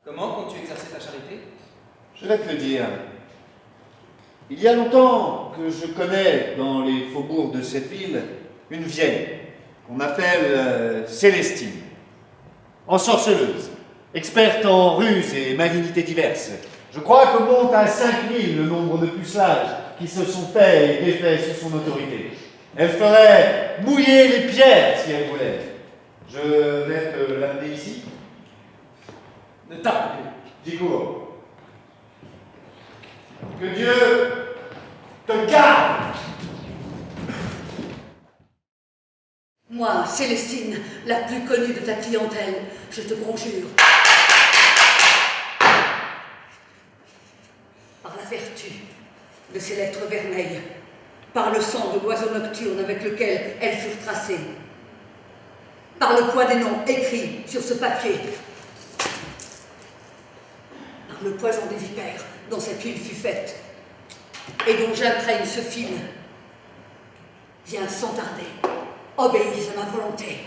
Comment comptes-tu exercer ta charité? Je vais te le dire. Il y a longtemps que je connais dans les faubourgs de cette ville une vieille qu'on appelle Célestine, ensorceleuse, experte en ruses et malinités diverses. Je crois que monte à 5000 le nombre de pucelages qui se sont faits et défaits sous son autorité. Elle ferait mouiller les pierres si elle voulait. Je vais te l'amener ici. Ne tape plus. J'y cours. Que Dieu te garde! Moi, Célestine, la plus connue de ta clientèle, je te conjure, par la vertu de ces lettres vermeilles, par le sang de l'oiseau nocturne avec lequel elles furent tracées, par le poids des noms écrits sur ce papier, par le poison des vipères dont cette huile fut faite et dont j'imprègne ce fil, viens sans tarder. Obéis à ma volonté.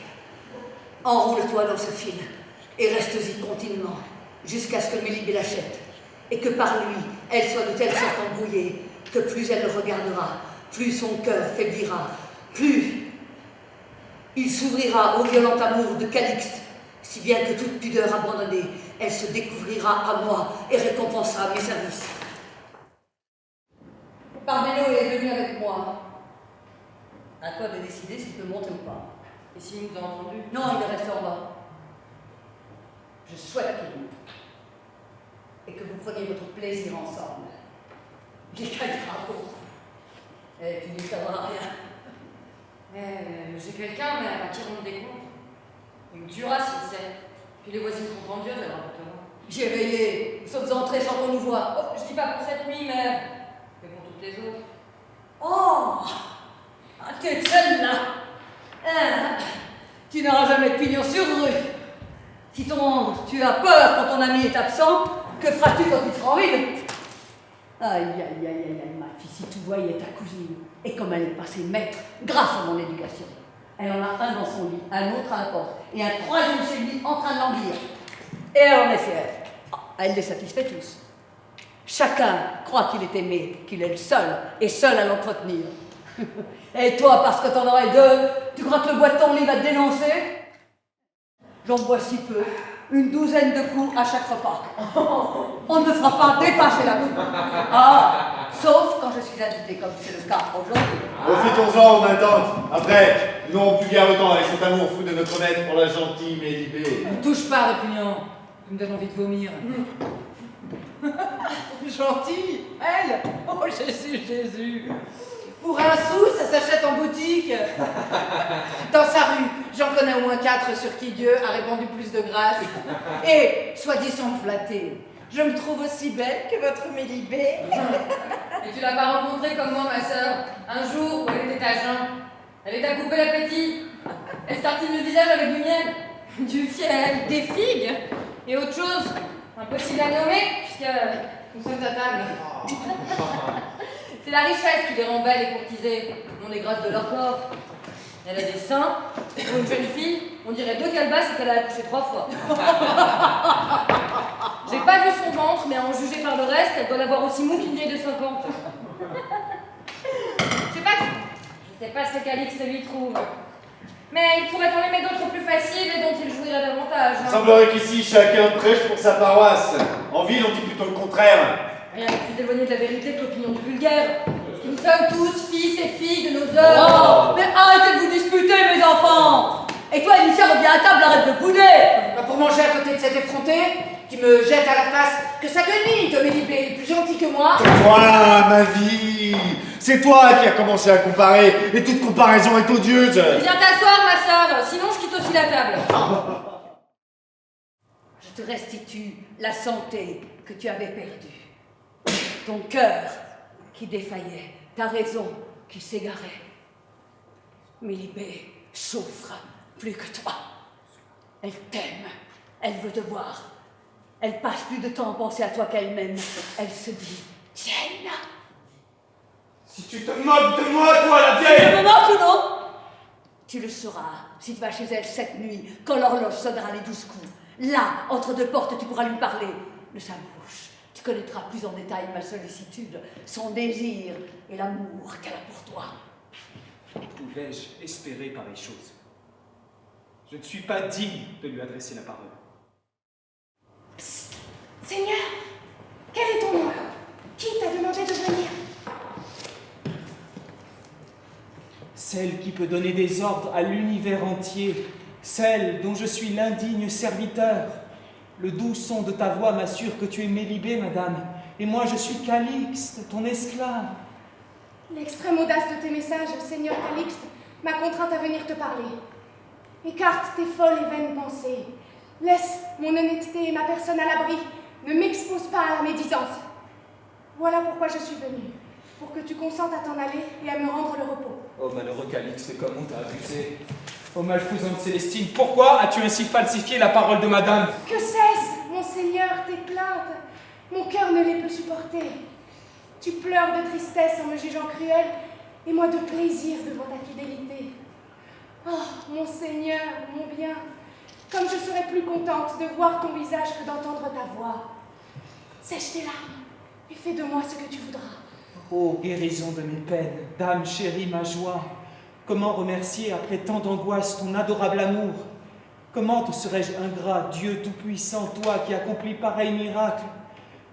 Enroule-toi dans ce fil et reste-y continuellement jusqu'à ce que Mélibée l'achète et que par lui, elle soit de telle sorte embrouillée que plus elle le regardera, plus son cœur faiblira, plus il s'ouvrira au violent amour de Calixte, si bien que toute pudeur abandonnée, elle se découvrira à moi et récompensera mes services. Parmélo est venu avec moi. À toi de décider s'il peut monter ou pas. Et s'il nous a entendus? Non, il est resté en bas. Je souhaite qu'il monte. Et que vous preniez votre plaisir ensemble. J'ai qu'un drapeau. Et tu n'y perdras rien. J'ai quelqu'un, mais elle va tirer mon décompte. Il me tuera s'il sait. Puis les voisines sont grandioses, elles rapporteront. J'ai veillé. Nous sommes entrés sans qu'on nous voie. Oh, je dis pas pour cette nuit, mais pour toutes les autres. Oh, ah, tu es celle-là. Hein, tu n'auras jamais de pignon sur rue. Si tu as peur quand ton ami est absent, que feras-tu quand il sera en ville? Aïe, aïe, aïe, aïe, aïe, ma fille, si tu voyais ta cousine, et comme elle est passée maître grâce à mon éducation. Elle en a un dans son lit, un autre à la porte, et un troisième chez lui en train de languir. Et elle en est fière. Elle les satisfait tous. Chacun croit qu'il est aimé, qu'il est le seul, et seul à l'entretenir. Et toi, parce que t'en aurais deux, tu crois que le bois de ton lit va te dénoncer? J'en bois si peu, une douzaine de coups à chaque repas. On ne me fera pas dépasser la coupe. Ah, sauf quand je suis invitée, comme c'est le cas aujourd'hui. Profitons-en, ma tante. Après, nous n'aurons plus guère le temps avec cet amour fou de notre maître pour la gentille Mélibée. Ne touche pas, répugnant. Tu me donnes envie de vomir. Gentille, elle? Oh Jésus, Jésus! Pour un sou, ça s'achète en boutique. Dans sa rue, j'en connais au moins 4 sur qui Dieu a répandu plus de grâce. Et, soi-disant flattée, je me trouve aussi belle que votre Mélibée. Et tu l'as pas rencontrée comme moi, ma sœur, un jour où elle était à jeun. Elle t'a coupé l'appétit. Elle tartine le visage avec du miel, du fiel, des figues et autre chose. Impossible à nommer, puisque nous sommes à table. C'est la richesse qui les rend belles et courtisées, non les grâces de leur corps. Elle a des seins, pour une jeune fille, on dirait 2 calebasses et qu'elle a accouché 3 fois. J'ai pas vu son ventre, mais à en juger par le reste, elle doit l'avoir aussi mou qu'une vieille de 50. Je sais pas ce que Calixte lui trouve. Mais il pourrait en aimer d'autres plus faciles et dont il jouirait davantage. Il semblerait qu'ici, chacun prêche pour sa paroisse. En ville, on dit plutôt le contraire. Rien de plus éloigné de la vérité que l'opinion du vulgaire. Nous sommes tous fils et filles de nos œuvres. Oh, mais arrêtez de vous disputer, mes enfants! Et toi, Alicia, reviens à table, arrête de bouder! Pas pour manger à côté de cet effronté qui me jette à la face que sa guenille de Mélibée est plus gentil que moi. Voilà, ma vie. C'est toi qui as commencé à comparer, et toute comparaison est odieuse. Viens t'asseoir, ma sœur, sinon je quitte aussi la table. Je te restitue la santé que tu avais perdue. Ton cœur qui défaillait, ta raison qui s'égarait. Mélibée souffre plus que toi. Elle t'aime, elle veut te voir. Elle passe plus de temps à penser à toi qu'elle-même. Elle se dit, tienne. Si tu te moques de moi, toi, la Tu vieille. me moques ou non? Tu le sauras si tu vas chez elle cette nuit, quand l'horloge sonnera les 12 coups. Là, entre deux portes, tu pourras lui parler. De sa bouche, tu connaîtras plus en détail ma sollicitude, son désir et l'amour qu'elle a pour toi. Pouvais-je espérer pareille chose? Je ne suis pas digne de lui adresser la parole. Psst, Seigneur, quel est ton nom? Qui t'a demandé de venir? Celle qui peut donner des ordres à l'univers entier, celle dont je suis l'indigne serviteur. Le doux son de ta voix m'assure que tu es Mélibée, madame, et moi je suis Calixte, ton esclave. L'extrême audace de tes messages, Seigneur Calixte, m'a contrainte à venir te parler. Écarte tes folles et vaines pensées. Laisse mon honnêteté et ma personne à l'abri. Ne m'expose pas à la médisance. Voilà pourquoi je suis venue. Pour que tu consentes à t'en aller et à me rendre le repos. Oh malheureux Calixte, comme on t'a abusé. Oh malfaisante Célestine, pourquoi as-tu ainsi falsifié la parole de madame? Que cesse, mon Seigneur, tes plaintes. Mon cœur ne les peut supporter. Tu pleures de tristesse en me jugeant cruelle, et moi de plaisir devant ta fidélité. Oh, mon Seigneur, mon bien, comme je serais plus contente de voir ton visage que d'entendre ta voix. Sèche tes larmes et fais de moi ce que tu voudras. Oh guérison de mes peines, dame chérie, ma joie. Comment remercier après tant d'angoisse ton adorable amour? Comment te serais-je ingrat, Dieu tout-puissant, toi qui accomplis pareil miracle?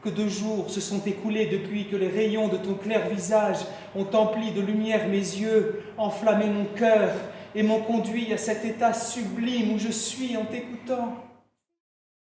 Que de jours se sont écoulés depuis que les rayons de ton clair visage ont empli de lumière mes yeux, enflammé mon cœur et m'ont conduit à cet état sublime où je suis en t'écoutant.